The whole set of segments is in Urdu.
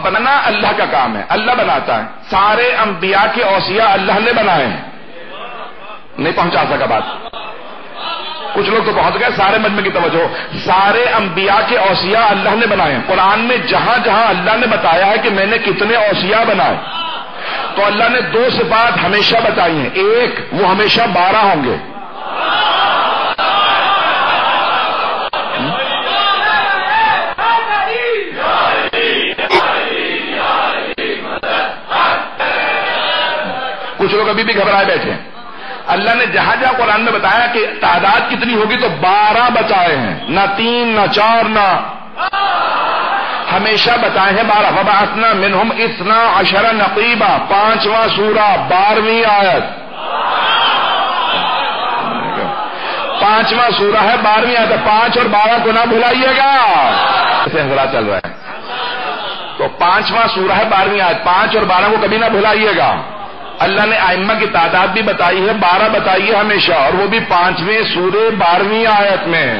بنانا اللہ کا کام ہے، اللہ بناتا ہے. سارے انبیاء کے اوصیاء اللہ نے بنائے ہیں. نہیں پہنچا سکا بات؟ کچھ لوگ تو پہنچ گئے. سارے مجمع کی توجہ. سارے انبیاء کے اوصیاء اللہ نے بنائے ہیں. قرآن میں جہاں جہاں اللہ نے بتایا ہے کہ میں نے کتنے اوصیاء بنائے تو اللہ نے دو صفات ہمیشہ بتائی ہیں. ایک، وہ ہمیشہ 12 ہوں گے. کچھ لوگ ابھی بھی گھبرائے بیٹھے ہیں. اللہ نے جہاں جہاں قرآن میں بتایا کہ تعداد کتنی ہوگی تو 12 بتائے ہیں، نہ 3 نہ 4 نہ، ہمیشہ بتائے ہیں 12. وَبَعَثْنَا مِنْهُمْ 12 نَقِيبًا، 5واں سورہ 12ویں آیت. 5واں سورہ ہے 12ویں آیت. 5 اور 12 کو نہ بھلائیے گا. ایسے حضرات چل رہا ہے تو 5واں سورہ ہے 12ویں آیت. 5 اور 12 کو کبھی نہ بھلائیے گا. اللہ نے ائمہ کی تعداد بھی بتائی ہے، 12 بتائی ہے ہمیشہ، اور وہ بھی 5ویں سورہ 12ویں آیت میں.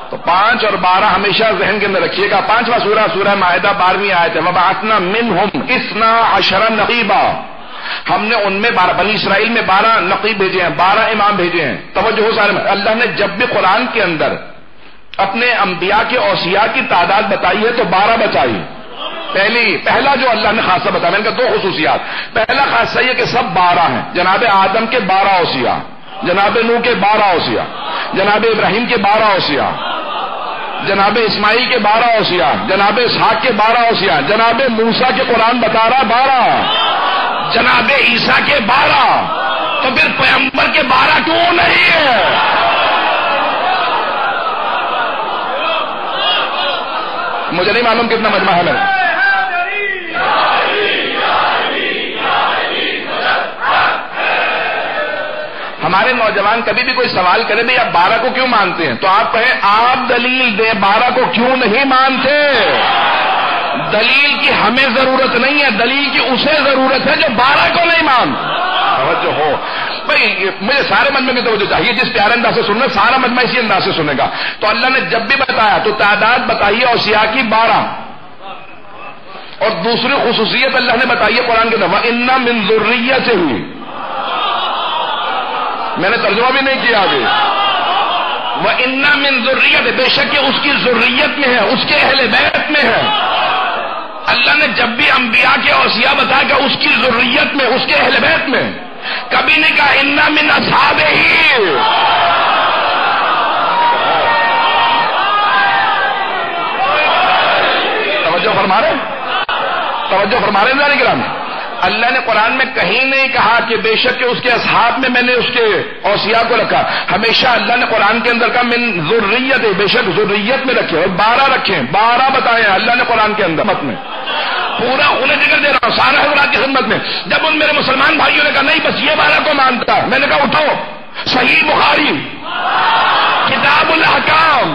تو 5 اور 12 ہمیشہ ذہن کے اندر رکھیے گا. 5واں سورہ سورہ مائدہ 12ویں آیت ہے. وَبَعَثْنَا مِنْهُمْ 12 نقیبا، ہم نے ان میں 12 بنی اسرائیل میں 12 نقیب بھیجے ہیں، 12 امام بھیجے ہیں. توجہ ہو سارے. اللہ نے جب بھی قرآن کے اندر اپنے انبیاء کے اوصیاء کی تعداد بتائی ہے تو 12 بتائی. پہلا جو اللہ نے خاصہ بتایا، میں نے کہا 2 خصوصیات. پہلا خاصہ یہ کہ سب 12 ہیں. جناب آدم کے 12 اوصیاء، جناب نوح کے 12 اوصیاء، جناب ابراہیم کے 12 اوصیاء، جناب اسماعیل کے 12 اوصیاء، جناب اسحاق کے 12 اوصیاء، جناب موسیٰ کے قرآن بتا رہا 12، جناب عیسیٰ کے 12. تو پھر پیغمبر کے 12 کیوں نہیں ہے؟ مجھے نہیں معلوم کتنا مجمع ہے میرا. ہمارے نوجوان کبھی بھی کوئی سوال کرے بھائی آپ 12 کو کیوں مانتے ہیں تو آپ کہیں آپ دلیل دیں 12 کو کیوں نہیں مانتے. دلیل کی ہمیں ضرورت نہیں ہے، دلیل کی اسے ضرورت ہے جو 12 کو نہیں مانتا. توجہ ہو بھائی. مجھے سارے مجمع کی توجہ چاہیے. جس پیارے انداز سے سننا سارا مجمع اسی انداز سے سنے گا. تو اللہ نے جب بھی بتایا تو تعداد بتائیے اوصیاء کی 12. اور دوسری خصوصیت اللہ نے بتائی ہے قرآن کے اندر وَإِنَّ مِن ذُرِّيَّتِهِ. میں نے ترجمہ بھی نہیں کیا آگے. وَإِنَّ مِن ذُرِّيَّتِهِ، بے شک کہ اس کی ذریت میں ہے، اس کے اہل بیت میں ہے. اللہ نے جب بھی انبیاء کے اوصیاء بتایا کہ اس کی ذریت میں، اس کے اہل بیت میں، کبھی نہیں کہا اِنَّ مِن أَصْحَابِهِ. توجہ فرما رہے ہیں ذرا کرام. اللہ نے قرآن میں کہیں نہیں کہا کہ بے شک کہ اس کے اصحاب میں میں نے اس کے اوصیاء کو رکھا. ہمیشہ اللہ نے قرآن کے اندر کہا من ذریت، بے شک ذریت میں رکھے. اور 12 رکھے، 12 بتائے اللہ نے قرآن کے اندر میں. پورا انہیں ذکر دے رہا ہوں سارا حضرات کی خدمت میں. جب ان میرے مسلمان بھائیوں نے کہا نہیں بس یہ 12 کو مانتا، میں نے کہا اٹھو صحیح بخاری کتاب الاحکام،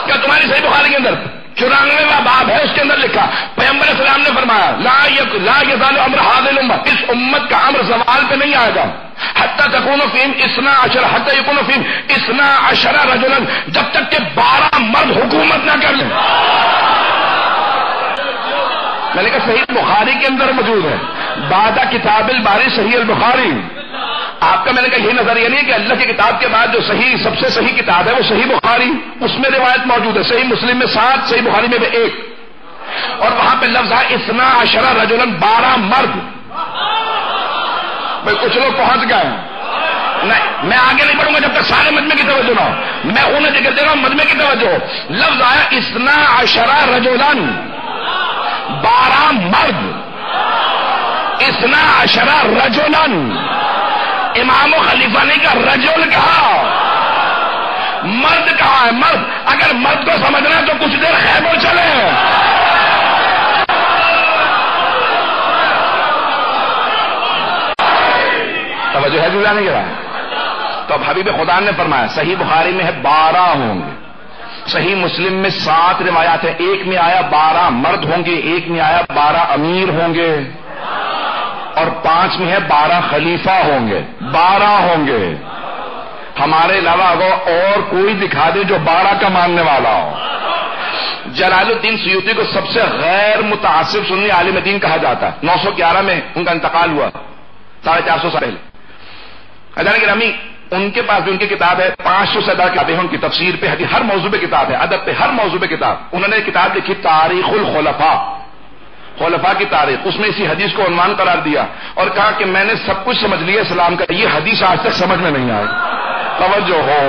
کیا تمہاری صحیح بخاری کے اندر 94واں باب ہے، اس کے اندر لکھا پیغمبر اسلام نے فرمایا لا یزال امر هذه الامه، اس امت کا امر زوال پہ نہیں آئے گا حتی تکون فیہم 12 حتی یکون فیہم 12 رجلا، جب تک کہ 12 مرد حکومت نہ کر لیں. میں نے کہا صحیح بخاری کے اندر موجود ہے بعد کتاب الباری صحیح البخاری. آپ کا میں نے کہا یہ نظریہ نہیں ہے کہ اللہ کی کتاب کے بعد جو صحیح سب سے صحیح کتاب ہے وہ صحیح بخاری، اس میں روایت موجود ہے. صحیح مسلم میں 7، صحیح بخاری میں 1، اور وہاں پہ لفظ ہے 12 رجلا، 12 مرد. بھائی کچھ لوگ پہنچ گئے. نہیں میں آگے نہیں بڑھوں گا جب تک سارے مجمع کی توجہ نہ ہو. میں انہیں ذکر دے رہا ہوں مجمع کی توجہ. لفظ آیا 12 رجلا، 12 مرد. 12 رجلا، امام و خلیفہ نہیں کہا، رجل کہا. مرد کہا ہے مرد. اگر مرد کو سمجھنا ہے تو کچھ دیر خیموں چلے. توجہ ہے جلا نہیں رہا. تو اب حبیب خدا نے فرمایا صحیح بخاری میں ہے 12 ہوں گے، صحیح مسلم میں 7 روایات ہیں. ایک میں آیا 12 مرد ہوں گے، ایک میں آیا 12 امیر ہوں گے، اور 5 میں ہے 12 خلیفہ ہوں گے. 12 ہوں گے. ہمارے علاوہ اگر اور کوئی دکھا دے جو 12 کا ماننے والا ہو. جلال الدین سیوطی کو سب سے غیر متعصب سنی عالم دین کہا جاتا ہے. 911 میں ان کا انتقال ہوا, 450 سال پہلے. حضرت گرامی ان کے پاس بھی ان کی کتاب ہے, 500 سے زیادہ کتابیں ان کی تفسیر پہ, حدیث, ہر موضوع پہ کتاب ہے, ادب پہ, ہر موضوع پہ کتاب. انہوں نے کتاب لکھی تاریخ الخلفاء, خلفاء کی تاریخ. اس میں اسی حدیث کو عنوان قرار دیا اور کہا کہ میں نے سب کچھ سمجھ لیا اسلام کا, یہ حدیث آج تک سمجھ میں نہیں آئی. توجہ ہو,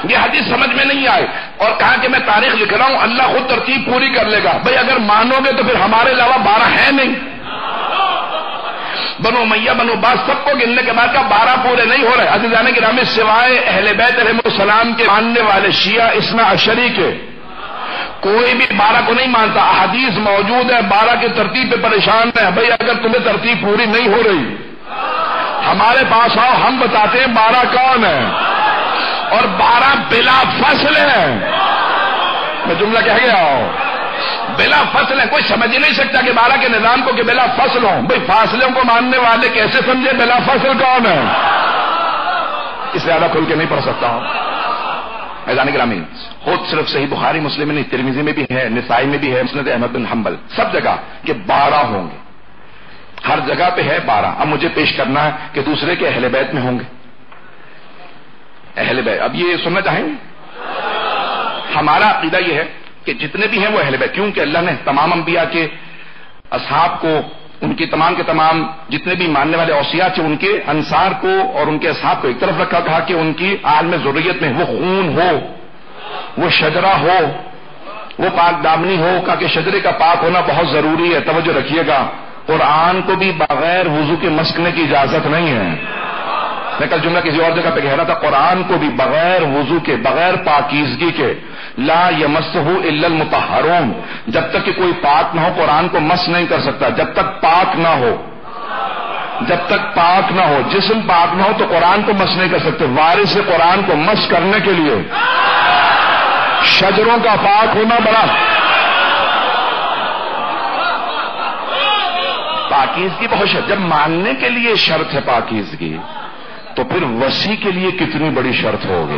یہ حدیث سمجھ میں نہیں آئے, اور کہا کہ میں تاریخ لکھ رہا ہوں, اللہ خود ترتیب پوری کر لے گا. بھائی اگر مانو گے تو پھر ہمارے علاوہ 12 ہے نہیں. بنو امیہ بنو عباس سب کو گننے کے بعد کا 12 پورے نہیں ہو رہے. عزیزان گرامی سوائے اہل بیت علیہ السلام کے ماننے والے شیعہ اثنا عشری کے کوئی بھی 12 کو نہیں مانتا. احادیث موجود ہے, 12 کی ترتیب پہ پریشان ہے. بھائی اگر تمہیں ترتیب پوری نہیں ہو رہی ہمارے پاس آؤ, ہم بتاتے ہیں 12 کون ہے, اور 12 بلا فصل ہیں. میں جملہ کہہ گیا ہوں, بلا فصل ہے. کوئی سمجھ ہی نہیں سکتا کہ 12 کے نظام کو کہ بلا فصل ہوں. بھئی فاصلوں کو ماننے والے کیسے سمجھے بلا فصل کون ہے؟ اس سے زیادہ کھل کے نہیں پڑھ سکتا ہوں. میدان گرامی خود صرف صحیح بخاری مسلم نہیں, ترمذی میں بھی ہے, نسائی میں بھی ہے, مسند احمد بن حنبل, سب جگہ کہ 12 ہوں گے. ہر جگہ پہ ہے 12. اب مجھے پیش کرنا ہے کہ دوسرے کے اہل بیت میں ہوں گے. اہل بیت اب یہ سننا چاہیں گے؟ ہمارا عقیدہ یہ ہے کہ جتنے بھی ہیں وہ اہل بیت, کیونکہ اللہ نے تمام انبیاء کے اصحاب کو, ان کی تمام کے تمام جتنے بھی ماننے والے اوصیاء تھے ان کے انصار کو اور ان کے اصحاب کو ایک طرف رکھا, کہا کہ ان کی عالم ذریت میں وہ خون ہو, وہ شجرہ ہو, وہ پاک دامنی ہو. کہا کہ شجرے کا پاک ہونا بہت ضروری ہے. توجہ رکھیے گا, قرآن کو بھی بغیر وضو کے مسکنے کی اجازت نہیں ہے. میں کل جملہ کسی اور جگہ پہ کہہ رہا تھا, قرآن کو بھی بغیر وضو کے, بغیر پاکیزگی کے, لا یمسہ الا المطہرون, جب تک کہ کوئی پاک نہ ہو قرآن کو مس نہیں کر سکتا. جب تک پاک نہ ہو, جب تک پاک نہ ہو, جسم پاک نہ ہو تو قرآن کو مس نہیں کر سکتے. وارث قرآن کو مس کرنے کے لیے شجروں کا پاک ہونا بڑا پاکیزگی بہت شرط. جب ماننے کے لیے شرط ہے پاکیزگی تو پھر وسیع کے لیے کتنی بڑی شرط ہوگی.